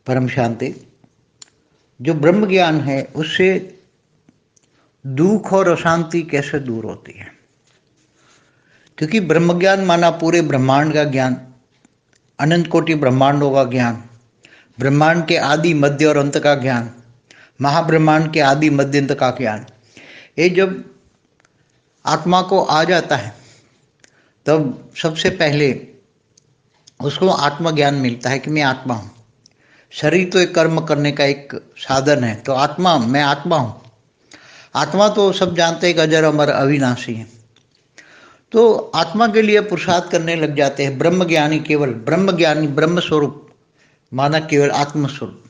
परम शांति। जो ब्रह्म ज्ञान है उससे दुख और अशांति कैसे दूर होती है? क्योंकि ब्रह्म ज्ञान माना पूरे ब्रह्मांड का ज्ञान, अनंत कोटि ब्रह्मांडों का ज्ञान, ब्रह्मांड के आदि मध्य और अंत का ज्ञान, महाब्रह्मांड के आदि मध्य अंत का ज्ञान। ये जब आत्मा को आ जाता है तब सबसे पहले उसको आत्मज्ञान मिलता है कि मैं आत्मा हूँ। शरीर तो एक कर्म करने का एक साधन है, तो आत्मा, मैं आत्मा हूँ। आत्मा तो सब जानते हैं कि अजर अमर अविनाशी है। तो आत्मा के लिए पुरुषार्थ करने लग जाते हैं। ब्रह्म ज्ञानी केवल ब्रह्म ज्ञानी, ब्रह्म स्वरूप माना केवल आत्म स्वरूप,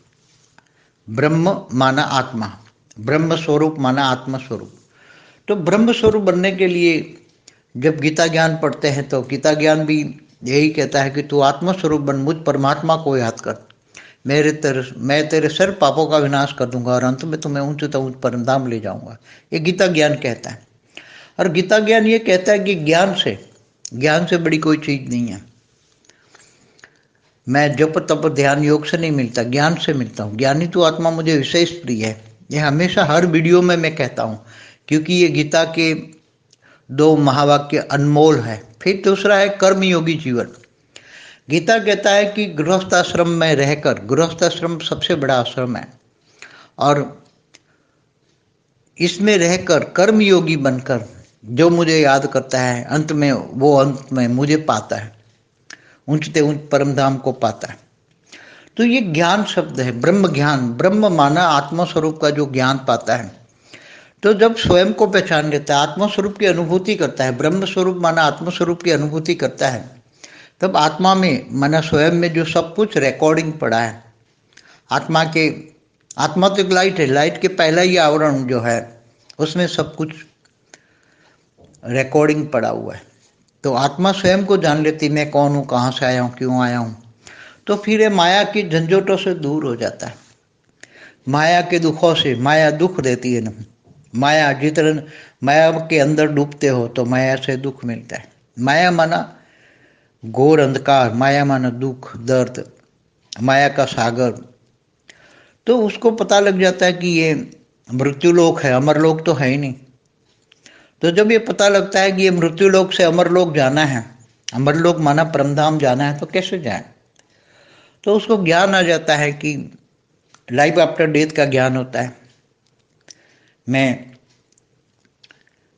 ब्रह्म माना आत्मा, ब्रह्म स्वरूप माना आत्म स्वरूप। तो ब्रह्म स्वरूप बनने के लिए जब गीता ज्ञान पढ़ते हैं तो गीता ज्ञान भी यही कहता है कि तू आत्म स्वरूप बन, मुझ परमात्मा को याद कर, मैं तेरे सर पापों का विनाश कर दूंगा और अंत में तुम्हें ऊंच ऊंच परम धाम ले जाऊंगा। ये गीता ज्ञान कहता है। और गीता ज्ञान ये कहता है कि ज्ञान से बड़ी कोई चीज नहीं है। मैं जप तप ध्यान योग से नहीं मिलता, ज्ञान से मिलता हूँ। ज्ञानी तो आत्मा मुझे विशेष प्रिय है। ये हमेशा हर वीडियो में मैं कहता हूँ, क्योंकि ये गीता के दो महावाक्य अनमोल है। फिर दूसरा है कर्मयोगी जीवन। गीता कहता है कि गृहस्थ आश्रम में रहकर, गृहस्थ आश्रम सबसे बड़ा आश्रम है, और इसमें रहकर कर्मयोगी बनकर जो मुझे याद करता है अंत में मुझे पाता है, ऊंचते ऊंच परम धाम को पाता है। तो ये ज्ञान शब्द है, ब्रह्म ज्ञान। ब्रह्म माना आत्मा स्वरूप का जो ज्ञान पाता है। तो जब स्वयं को पहचान लेता है, आत्मा स्वरूप की अनुभूति करता है, ब्रह्म स्वरूप माना आत्मा स्वरूप की अनुभूति करता है, तब आत्मा में माना स्वयं में जो सब कुछ रिकॉर्डिंग पड़ा है, आत्मा तो एक लाइट है, लाइट के पहला ही आवरण जो है उसमें सब कुछ रिकॉर्डिंग पड़ा हुआ है। तो आत्मा स्वयं को जान लेती, मैं कौन हूँ, कहाँ से आया हूँ, क्यों आया हूँ। तो फिर ये माया की झंझोटों से दूर हो जाता है, माया के दुखों से। माया दुख देती है ना, माया जितना माया के अंदर डूबते हो तो माया से दुख मिलता है। माया माना घोर अंधकार, माया माना दुख दर्द, माया का सागर। तो उसको पता लग जाता है कि ये मृत्युलोक है, अमरलोक तो है ही नहीं। तो जब ये पता लगता है कि ये मृत्युलोक से अमरलोक जाना है, अमरलोक माना परमधाम जाना है, तो कैसे जाए? तो उसको ज्ञान आ जाता है कि लाइफ आफ्टर डेथ का ज्ञान होता है। मैं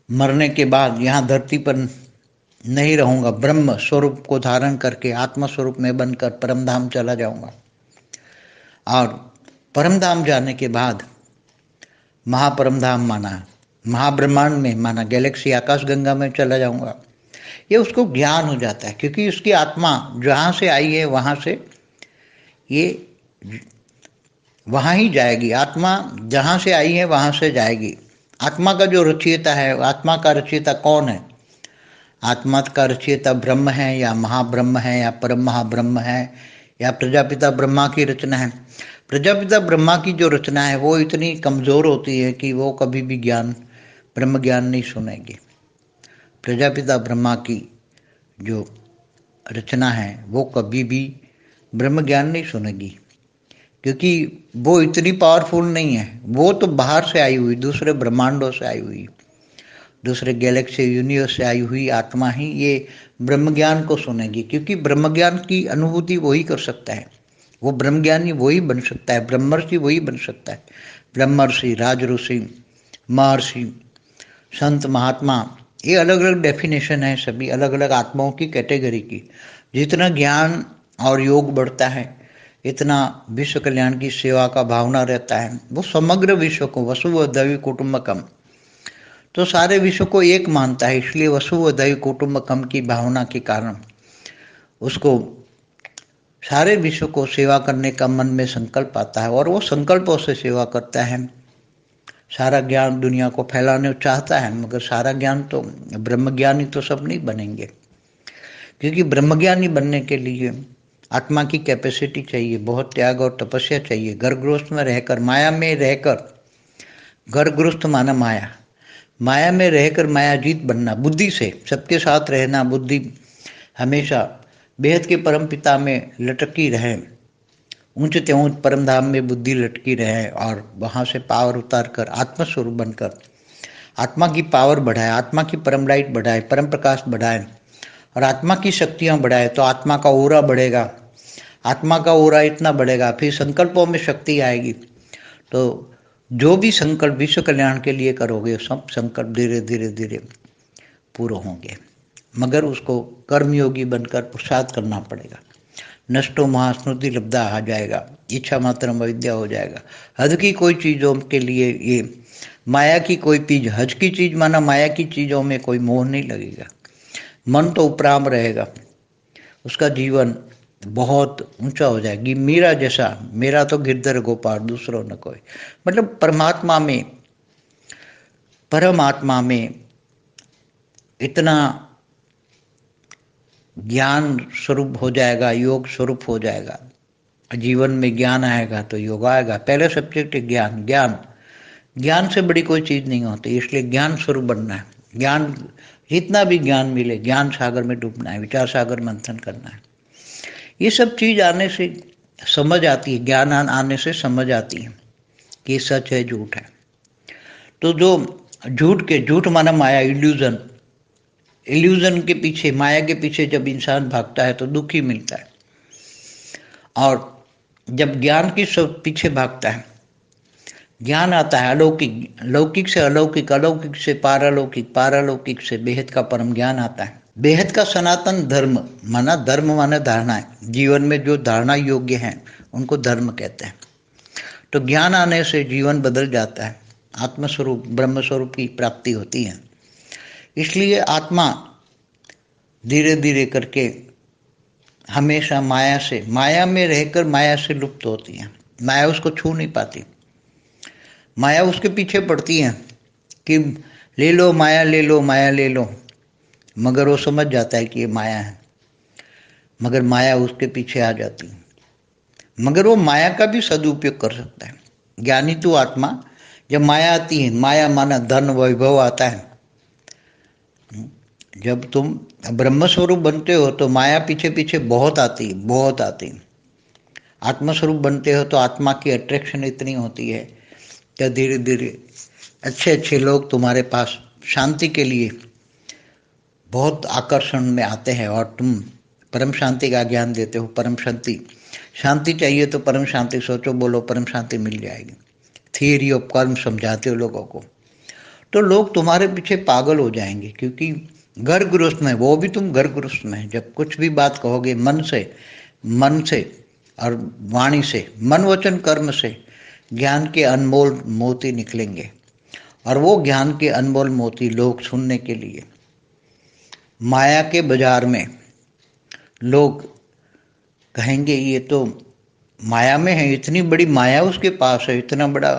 मरने के बाद यहाँ धरती पर नहीं रहूँगा, ब्रह्म स्वरूप को धारण करके आत्मा स्वरूप में बनकर परमधाम चला जाऊँगा। और परमधाम जाने के बाद महापरमधाम माना महाब्रह्मांड में, माना गैलेक्सी आकाश गंगा में चला जाऊँगा। ये उसको ज्ञान हो जाता है, क्योंकि उसकी आत्मा जहाँ से आई है वहाँ से ये वहाँ ही जाएगी। आत्मा जहाँ से आई है वहाँ से जाएगी। आत्मा का जो रचयिता है, आत्मा का रचयिता कौन है? आत्मा का रचयिता ब्रह्म है, या महाब्रह्म है, या परम महाब्रह्म है, या प्रजापिता ब्रह्मा की रचना है। प्रजापिता ब्रह्मा की जो रचना है वो इतनी कमज़ोर होती है कि वो कभी भी ब्रह्म ज्ञान नहीं सुनेगी। प्रजापिता ब्रह्मा की जो रचना है वो कभी भी ब्रह्म ज्ञान नहीं सुनेगी, क्योंकि वो इतनी पावरफुल नहीं है। वो तो बाहर से आई हुई, दूसरे ब्रह्मांडों से आई हुई, दूसरे गैलेक्सी यूनिवर्स से आई हुई आत्मा ही ये ब्रह्म ज्ञान को सुनेगी, क्योंकि ब्रह्म ज्ञान की अनुभूति वही कर सकता है। वो ब्रह्म ज्ञानी वही बन सकता है, ब्रह्मर्षि वही बन सकता है। ब्रह्मर्षि, राजऋषि, महर्षि, संत, महात्मा, ये अलग अलग डेफिनेशन है, सभी अलग अलग आत्माओं की कैटेगरी की। जितना ज्ञान और योग बढ़ता है इतना विश्व कल्याण की सेवा का भावना रहता है। वो समग्र विश्व को वसुधैव कुटुंबकम, तो सारे विश्व को एक मानता है, इसलिए वसुधैव कुटुंबकम की भावना के कारण उसको सारे विश्व को सेवा करने का मन में संकल्प आता है, और वो संकल्पों से सेवा करता है। सारा ज्ञान दुनिया को फैलाने चाहता है, मगर सारा ज्ञान तो ब्रह्मज्ञानी तो सब नहीं बनेंगे, क्योंकि ब्रह्मज्ञानी बनने के लिए आत्मा की कैपेसिटी चाहिए, बहुत त्याग और तपस्या चाहिए। गर्भगृहस्थ में रहकर, माया में रहकर, गर्भगृहस्थ माना माया, माया में रहकर मायाजीत बनना, बुद्धि से सबके साथ रहना, बुद्धि हमेशा बेहद के परम पिता में लटकी रहे, ऊंच ते ऊंच परम धाम में बुद्धि लटकी रहे और वहां से पावर उतार कर आत्मस्वरूप बनकर आत्मा की पावर बढ़ाए, आत्मा की परम लाइट बढ़ाए, परम प्रकाश बढ़ाए और आत्मा की शक्तियां बढ़ाए तो आत्मा का ओरा बढ़ेगा। आत्मा का ओरा इतना बढ़ेगा, फिर संकल्पों में शक्ति आएगी। तो जो भी संकल्प विश्व कल्याण के लिए करोगे सब संकल्प धीरे धीरे धीरे पूरे होंगे, मगर उसको कर्मयोगी बनकर पुरुषार्थ करना पड़ेगा। नष्टो महास्मृति लब्धा आ जाएगा, इच्छा मात्र अविद्या हो जाएगा। हद की कोई चीज़ों के लिए ये माया की कोई चीज, हज की चीज माना माया की चीज़ों में कोई मोह नहीं लगेगा। मन तो उपराम रहेगा, उसका जीवन बहुत ऊंचा हो जाएगी। मीरा जैसा, मेरा तो गिरधर गोपाल दूसरों न कोई, मतलब परमात्मा में इतना ज्ञान स्वरूप हो जाएगा, योग स्वरूप हो जाएगा। जीवन में ज्ञान आएगा तो योग आएगा। पहले सब्जेक्ट ज्ञान, ज्ञान से बड़ी कोई चीज नहीं होती, इसलिए ज्ञान स्वरूप बनना है। ज्ञान जितना भी ज्ञान मिले, ज्ञान सागर में डूबना है, विचार सागर मंथन करना है। ये सब चीज आने से समझ आती है, ज्ञान आने से समझ आती है कि सच है झूठ है। तो जो झूठ माना माया, इल्यूजन के पीछे, माया के पीछे जब इंसान भागता है तो दुख ही मिलता है। और जब ज्ञान की सब पीछे भागता है, ज्ञान आता है अलौकिक, लौकिक से अलौकिक, अलौकिक से पारलौकिक, पारलौकिक से बेहद का परम ज्ञान आता है। बेहद का सनातन धर्म माना धारणा है। जीवन में जो धारणा योग्य है उनको धर्म कहते हैं। तो ज्ञान आने से जीवन बदल जाता है, आत्मस्वरूप ब्रह्म स्वरूप की प्राप्ति होती है। इसलिए आत्मा धीरे धीरे करके हमेशा माया में रहकर माया से लुप्त होती है। माया उसको छू नहीं पाती, माया उसके पीछे पड़ती है कि ले लो माया, ले लो माया, ले लो, मगर वो समझ जाता है कि ये माया है, मगर माया उसके पीछे आ जाती है। मगर वो माया का भी सदुपयोग कर सकता है। ज्ञानी तो आत्मा, जब माया आती है, माया माना धन वैभव आता है, जब तुम ब्रह्म स्वरूप बनते हो तो माया पीछे पीछे बहुत आती है। आत्मस्वरूप बनते हो तो आत्मा की अट्रैक्शन इतनी होती है कि धीरे धीरे अच्छे अच्छे लोग तुम्हारे पास शांति के लिए बहुत आकर्षण में आते हैं और तुम परम शांति का ज्ञान देते हो। परम शांति चाहिए तो परम शांति सोचो, बोलो, परम शांति मिल जाएगी। थियरी ऑफ कर्म समझाते हो लोगों को तो लोग तुम्हारे पीछे पागल हो जाएंगे, क्योंकि घर गृहस्थ में, वो भी तुम घर गृहस्थ में जब कुछ भी बात कहोगे मन से और वाणी से, मन वचन कर्म से ज्ञान के अनमोल मोती निकलेंगे। और वो ज्ञान के अनमोल मोती लोग सुनने के लिए माया के बाजार में लोग कहेंगे ये तो माया में है, इतनी बड़ी माया उसके पास है, इतना बड़ा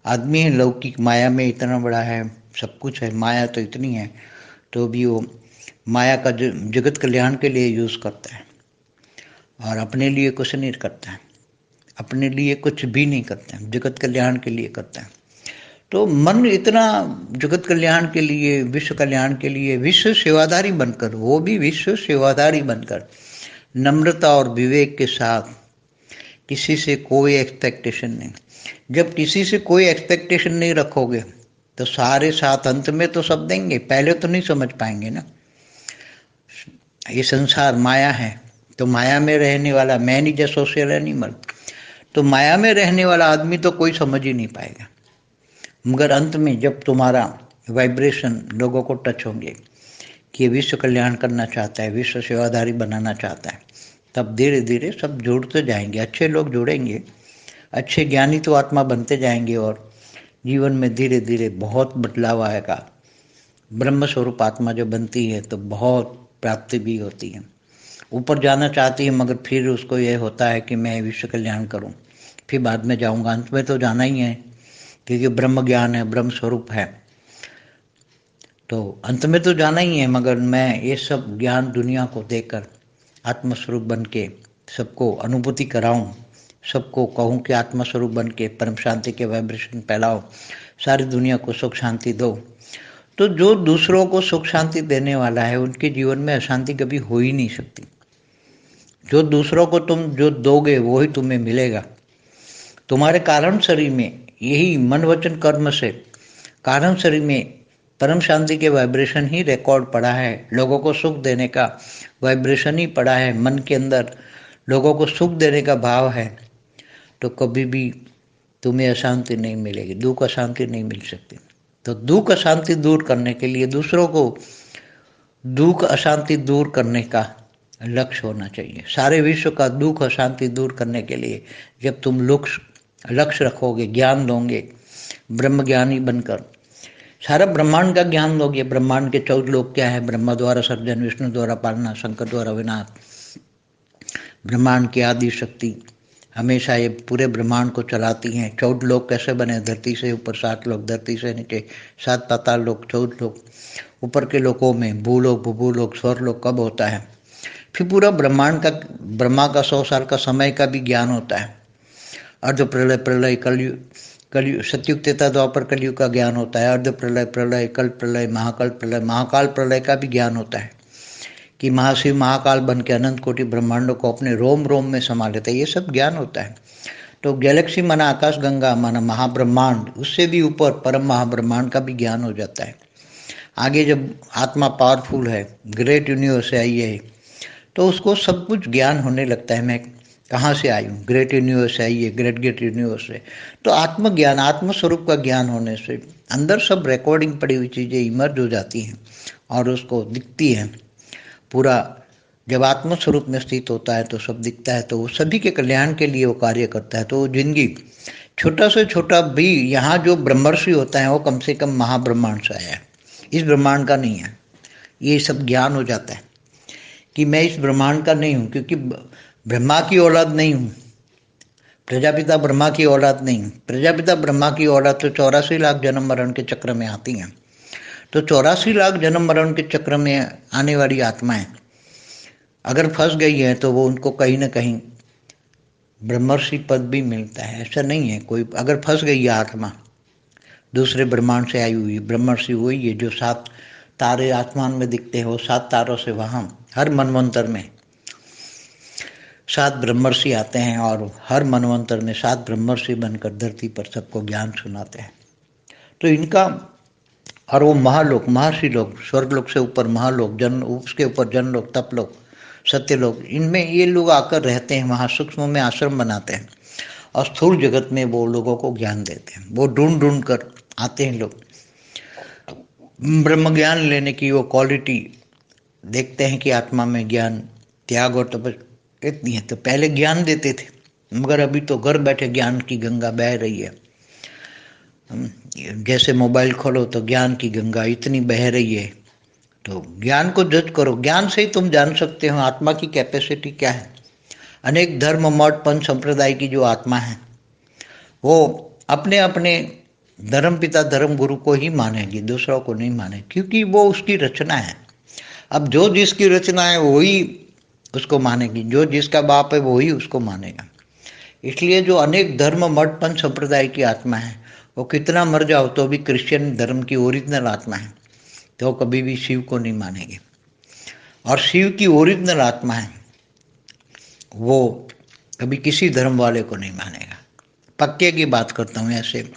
आदमी है, लौकिक माया में इतना बड़ा है, सब कुछ है, माया तो इतनी है, तो भी वो माया का जगत कल्याण के लिए यूज़ करता है और अपने लिए कुछ नहीं करता है, अपने लिए कुछ भी नहीं करता है, जगत कल्याण के लिए करता है। तो मन इतना जगत कल्याण के लिए, विश्व कल्याण के लिए विश्व सेवाधारी बनकर, वो भी विश्व सेवाधारी बनकर नम्रता और विवेक के साथ, किसी से कोई एक्सपेक्टेशन नहीं। जब किसी से कोई एक्सपेक्टेशन नहीं रखोगे तो सारे साथ अंत में तो सब देंगे, पहले तो नहीं समझ पाएंगे ना। ये संसार माया है, तो माया में रहने वाला, man is a social animal, तो माया में रहने वाला आदमी तो कोई समझ ही नहीं पाएगा। मगर अंत में जब तुम्हारा वाइब्रेशन लोगों को टच होंगे कि विश्व कल्याण करना चाहता है, विश्व सेवाधारी बनाना चाहता है, तब धीरे धीरे सब जुड़ते जाएंगे, अच्छे लोग जुड़ेंगे, अच्छे ज्ञानी तो आत्मा बनते जाएंगे और जीवन में धीरे धीरे बहुत बदलाव आएगा। ब्रह्म स्वरूप आत्मा जो बनती है तो बहुत प्राप्ति भी होती है, ऊपर जाना चाहती है, मगर फिर उसको यह होता है कि मैं विश्व कल्याण करूं, फिर बाद में जाऊंगा, अंत में तो जाना ही है, क्योंकि ब्रह्म ज्ञान है, ब्रह्म स्वरूप है, तो अंत में तो जाना ही है। मगर मैं ये सब ज्ञान दुनिया को देकर आत्मस्वरूप बन के सबको अनुभूति कराऊं, सबको कहूं कि आत्मस्वरूप बन के परम शांति के वाइब्रेशन फैलाओ, सारी दुनिया को सुख शांति दो। तो जो दूसरों को सुख शांति देने वाला है उनके जीवन में अशांति कभी हो ही नहीं सकती। जो दूसरों को तुम जो दोगे वही तुम्हें मिलेगा। तुम्हारे कारण शरीर में यही मन वचन कर्म से कारण शरीर में परम शांति के वाइब्रेशन ही रिकॉर्ड पड़ा है। लोगों को सुख देने का वाइब्रेशन ही पड़ा है। मन के अंदर लोगों को सुख देने का भाव है तो कभी भी तुम्हें अशांति नहीं मिलेगी, दुख अशांति नहीं मिल सकती। तो दुख अशांति दूर करने के लिए दूसरों को दुख अशांति दूर करने का लक्ष्य होना चाहिए। सारे विश्व का दुख अशांति दूर करने के लिए जब तुम लक्ष्य रखोगे, ज्ञान दोगे, ब्रह्म ज्ञानी बनकर सारा ब्रह्मांड का ज्ञान दोगे। ब्रह्मांड के 14 लोक क्या है? ब्रह्मा द्वारा सर्जन, विष्णु द्वारा पालना, शंकर द्वारा विनाश। ब्रह्मांड की आदि शक्ति हमेशा ये पूरे ब्रह्मांड को चलाती हैं। 14 लोक कैसे बने? धरती से ऊपर 7 लोक, धरती से नीचे 7 पाताल लोक, 14 लोक। ऊपर के लोकों में भूलोक, भूभूलोक, स्वर्लोक कब होता है? फिर पूरा ब्रह्मांड का, ब्रह्मा का 100 साल का समय का भी ज्ञान होता है। अर्ध प्रलय, प्रलय, कलयुग, सतयुग, त्रेता, द्वापर, कलयुग का ज्ञान होता है। अर्ध प्रलय, प्रलय, कल्प प्रलय, महाकल प्रलय, महाकाल प्रलय का भी ज्ञान होता है कि महाशिव महाकाल बन के अनंत कोटि ब्रह्मांडों को अपने रोम रोम में समा लेता है। ये सब ज्ञान होता है। तो गैलेक्सी माना आकाश गंगा माना महाब्रह्मांड, उससे भी ऊपर परम महाब्रह्मांड का भी ज्ञान हो जाता है। आगे जब आत्मा पावरफुल है, ग्रेट यूनिवर्स से आई है, तो उसको सब कुछ ज्ञान होने लगता है। मैं कहाँ से आई हूँ? ग्रेट यूनिवर्स से आई है, ग्रेट यूनिवर्स से। तो आत्मज्ञान, आत्मस्वरूप का ज्ञान होने से अंदर सब रिकॉर्डिंग पड़ी हुई चीज़ें इमर्ज हो जाती हैं और उसको दिखती हैं पूरा। जब आत्मस्वरूप में स्थित होता है तो सब दिखता है, तो वो सभी के कल्याण के लिए वो कार्य करता है। तो जिंदगी छोटा से छोटा भी, यहाँ जो ब्रह्मर्षि होता है वो कम से कम महाब्रह्मांड से आया है, इस ब्रह्मांड का नहीं है। ये सब ज्ञान हो जाता है कि मैं इस ब्रह्मांड का नहीं हूँ, क्योंकि ब्रह्मा की औलाद नहीं हूँ, प्रजापिता ब्रह्मा की औलाद नहीं हूँ। प्रजापिता ब्रह्मा की औलाद तो 84 लाख जन्म मरण के चक्र में आती हैं। तो 84 लाख जन्म मरण के चक्र में आने वाली आत्माएं अगर फंस गई है तो वो उनको कहीं ना कहीं ब्रह्मर्षि पद भी मिलता है। ऐसा नहीं है कोई, अगर फंस गई है आत्मा दूसरे ब्रह्मांड से आई हुई, ब्रह्मर्षि वही है जो 7 तारे आसमान में दिखते हैं। वो 7 तारों से वहाँ हर मनवंतर में 7 ब्रह्मर्षि आते हैं और हर मनवंतर में 7 ब्रह्मर्षि बनकर धरती पर सबको ज्ञान सुनाते हैं। तो इनका, और वो महालोक, महर्षि लोग, स्वर्गलोक से ऊपर महालोक, जन, उसके ऊपर जनलोक, तपलोक, सत्यलोक, इनमें ये लोग आकर रहते हैं। वहाँ सूक्ष्म में आश्रम बनाते हैं और स्थूल जगत में वो लोगों को ज्ञान देते हैं। वो ढूंढ ढूंढ कर आते हैं लोग, ब्रह्म ज्ञान लेने की वो क्वालिटी देखते हैं कि आत्मा में ज्ञान, त्याग और तपस्या इतनी है। तो पहले ज्ञान देते थे, मगर अभी तो घर बैठे ज्ञान की गंगा बह रही है। जैसे मोबाइल खोलो तो ज्ञान की गंगा इतनी बह रही है। तो ज्ञान को जज करो, ज्ञान से ही तुम जान सकते हो आत्मा की कैपेसिटी क्या है। अनेक धर्म, मठ, पंथ, संप्रदाय की जो आत्मा है वो अपने अपने धर्म पिता, धर्म गुरु को ही मानेगी, दूसरों को नहीं माने, क्योंकि वो उसकी रचना है। अब जो जिसकी रचना है वही उसको मानेगी, जो जिसका बाप है वही उसको मानेगा। इसलिए जो अनेक धर्म, मठ, पंथ, संप्रदाय की आत्मा है वो कितना मर जाओ तो भी क्रिश्चियन धर्म की ओरिजिनल आत्मा है, तो कभी भी शिव को नहीं मानेंगे। और शिव की ओरिजिनल आत्मा है वो कभी किसी धर्म वाले को नहीं मानेगा। पक्के की बात करता हूँ, ऐसे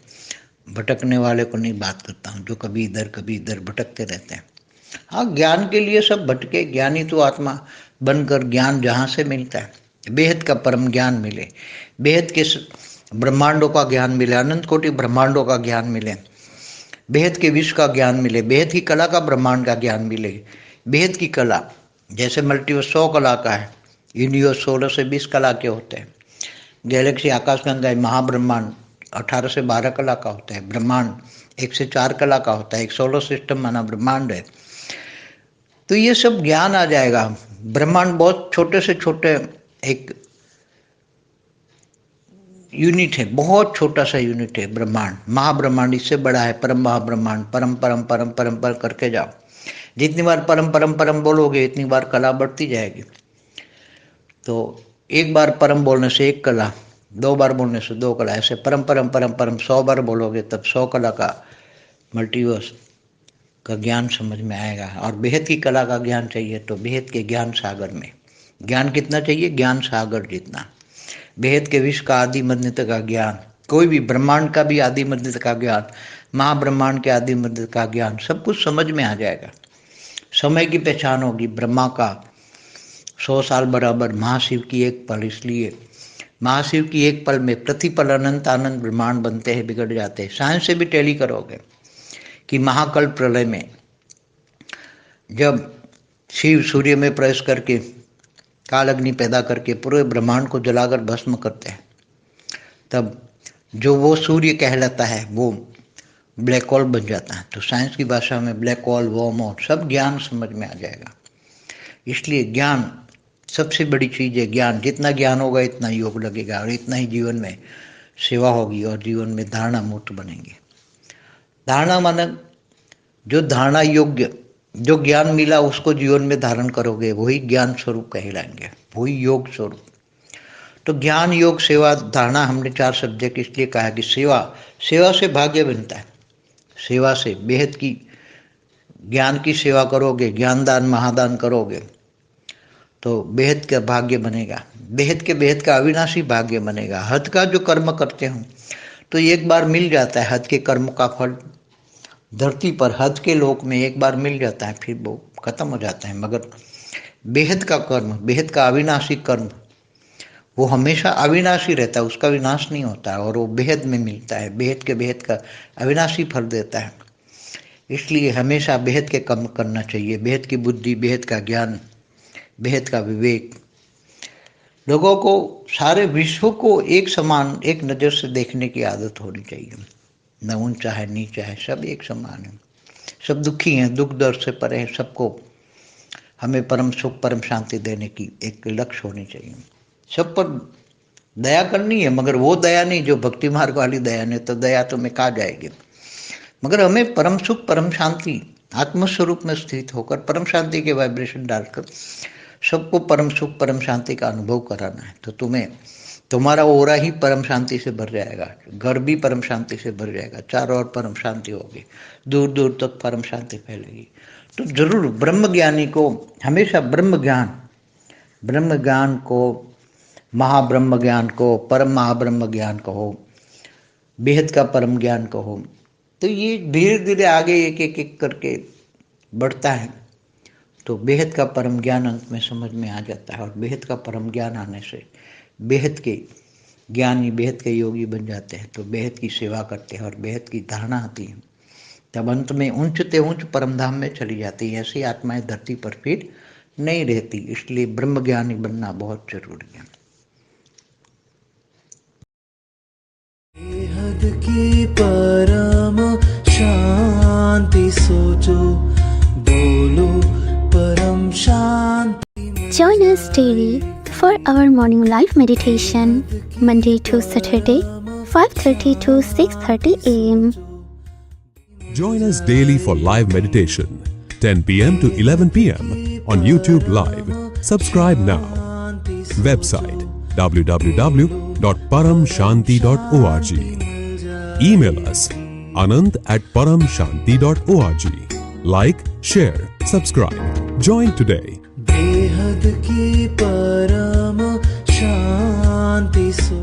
भटकने वाले को नहीं बात करता हूँ जो कभी इधर भटकते रहते हैं। हाँ, ज्ञान के लिए सब भटके, ज्ञानी तो आत्मा बनकर ज्ञान जहाँ से मिलता है, बेहद का परम ज्ञान मिले, बेहद के ब्रह्मांडों का ज्ञान मिले, अनंत कोटि ब्रह्मांडों का ज्ञान मिले, बेहद के विश्व का ज्ञान मिले, बेहद की कला का ब्रह्मांड का ज्ञान मिले। बेहद की कला जैसे मल्टीवर्स 100 कला का है, यूनिवर्स 16 से 20 कला के होते हैं। गैलेक्सी, आकाशगंगा, महाब्रह्मांड 18 से 12 कला का होता है। ब्रह्मांड 1 से 4 कला का होता है। एक सोलर सिस्टम माना ब्रह्मांड है। तो ये सब ज्ञान आ जाएगा। ब्रह्मांड बहुत छोटे से छोटे एक यूनिट है, बहुत छोटा सा यूनिट है ब्रह्मांड। महाब्रह्मांड इससे बड़ा है, परम महाब्रह्मांड। परम परम परम परम पर करके जाओ, जितनी बार परम परम परम बोलोगे इतनी बार कला बढ़ती जाएगी। तो एक बार परम बोलने से 1 कला, 2 बार बोलने से 2 कला, ऐसे परम परम परम परम 100 बार बोलोगे तब 100 कला का मल्टीवर्स का ज्ञान समझ में आएगा। और बेहद की कला का ज्ञान चाहिए तो बेहद के ज्ञान सागर में ज्ञान कितना चाहिए? ज्ञान सागर जितना। बेहद के विश्व का आदि मध्य का ज्ञान, कोई भी ब्रह्मांड का भी आदि मध्य का ज्ञान, महाब्रह्मांड के आदि मध्य का ज्ञान, सब कुछ समझ में आ जाएगा। समय की पहचान होगी। ब्रह्मा का 100 साल बराबर महाशिव की एक पल, इसलिए महाशिव की एक पल में प्रतिपल अनंत आनंद ब्रह्मांड बनते हैं, बिगड़ जाते हैं। साइंस से भी टैली करोगे कि महाकल्प प्रलय में जब शिव सूर्य में प्रवेश करके काल अग्नि पैदा करके पूरे ब्रह्मांड को जलाकर भस्म करते हैं, तब जो वो सूर्य कहलाता है वो ब्लैक होल बन जाता है। तो साइंस की भाषा में ब्लैक होल, वर्म होल, सब ज्ञान समझ में आ जाएगा। इसलिए ज्ञान सबसे बड़ी चीज़ है। ज्ञान, जितना ज्ञान होगा इतना योग लगेगा और इतना ही जीवन में सेवा होगी और जीवन में धारणा मुक्त बनेंगे। धारणा माने जो धारणा योग्य, जो ज्ञान मिला उसको जीवन में धारण करोगे, वही ज्ञान स्वरूप कहलाएंगे, वही योग स्वरूप। तो ज्ञान, योग, सेवा, धारणा, हमने 4 सब्जेक्ट इसलिए कहा कि सेवा से भाग्य बनता है। सेवा से बेहद की ज्ञान की सेवा करोगे, ज्ञानदान महादान करोगे तो बेहद का भाग्य बनेगा। बेहद का अविनाशी भाग्य बनेगा। हद का जो कर्म करते हो तो एक बार मिल जाता है, हद के कर्म का फल धरती पर, हद के लोक में एक बार मिल जाता है, फिर वो खत्म हो जाता है। मगर बेहद का कर्म, बेहद का अविनाशी कर्म, वो हमेशा अविनाशी रहता है, उसका विनाश नहीं होता है और वो बेहद में मिलता है, बेहद का अविनाशी फल देता है। इसलिए हमेशा बेहद के कर्म करना चाहिए। बेहद की बुद्धि, बेहद का ज्ञान, बेहद का विवेक। लोगों को, सारे विश्व को एक समान, एक नज़र से देखने की आदत होनी चाहिए। न ऊंचा है नीचा है, सब एक समान है, सब दुखी हैं, दुख दर्द से परे हैं। सबको हमें परम सुख, परम शांति देने की एक लक्ष्य होनी चाहिए। सब पर दया करनी है, मगर वो दया नहीं जो भक्ति मार्ग वाली दया नहीं, तो दया तो में कहा जाएगी। मगर हमें परम सुख, परम शांति, आत्मस्वरूप में स्थित होकर परम शांति के वाइब्रेशन डालकर सबको परम सुख, परम शांति का अनुभव कराना है। तो तुम्हारा ओरा ही परम शांति से भर जाएगा, घर भी परम शांति से भर जाएगा, चारों ओर परम शांति होगी, दूर दूर तक परम शांति फैलेगी। तो जरूर ब्रह्म ज्ञानी को हमेशा ब्रह्म ज्ञान को, महाब्रह्म ज्ञान को, परम महाब्रह्म ज्ञान कहो, बेहद का परम ज्ञान कहो, तो ये धीरे धीरे आगे एक करके बढ़ता है। तो बेहद का परम ज्ञान अंत में समझ में आ जाता है और बेहद का परम ज्ञान आने से बेहद के ज्ञानी, बेहद के योगी बन जाते हैं। तो बेहद की सेवा करते हैं और बेहद की धारणा आती है, तब अंत में ऊंचते ऊंच परमधाम में चली जाती है। ऐसी आत्माएं धरती पर फिर नहीं रहती। इसलिए ब्रह्म ज्ञानी बनना बहुत जरूरी है। बेहद की परम शांति सोचो, बोलो परम शांति। Join us daily for our morning live meditation, Monday to Saturday, 5:30 to 6:30 a.m. Join us daily for live meditation, 10 p.m. to 11 p.m. on YouTube Live. Subscribe now. Website www.paramshanti.org. Email us anant@paramshanti.org. Like, share, subscribe. Join today. बेहद की परम शांति सो